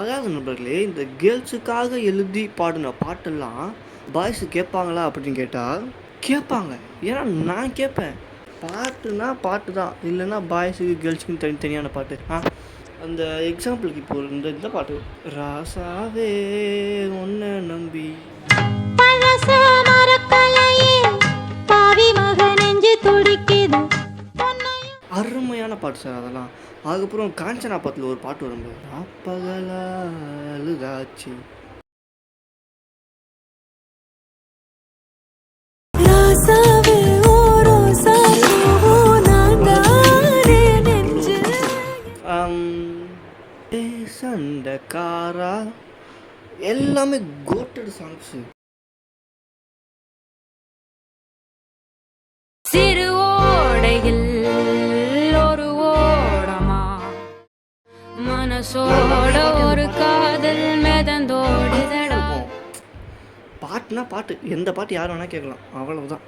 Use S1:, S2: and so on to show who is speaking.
S1: அதாவது நண்பர்களே, இந்த கேர்ள்ஸுக்காக எழுதி பாடின பாட்டெல்லாம் பாய்ஸு கேட்பாங்களா அப்படின்னு கேட்டால் கேட்பாங்க. ஏன்னா நான் கேட்பேன். பாட்டுனா பாட்டு தான். இல்லைன்னா பாய்ஸுக்கு கேர்ள்ஸுக்குன்னு தனித்தனியான பாட்டு. அந்த எக்ஸாம்பிளுக்கு இப்போ இந்த பாட்டு ராசாவே உன்னை நம்பி அருமையான பாட்டு சார் அதெல்லாம். அதுக்கப்புறம் காஞ்சனா பாட்டில் ஒரு பாட்டு வரும்போது அப்பகலா அழுதாச்சு சண்டக்காரா எல்லாமே கோட்டட் சாங்ஸு.
S2: சிறு ஓடையில் ஒரு ஓடமா மனசோட ஒரு காதல் மிதந்தோடுதடா.
S1: பாட்டுனா பாட்டு, எந்த பாட்டு யார் வேணா கேட்கலாம், அவ்வளவுதான்.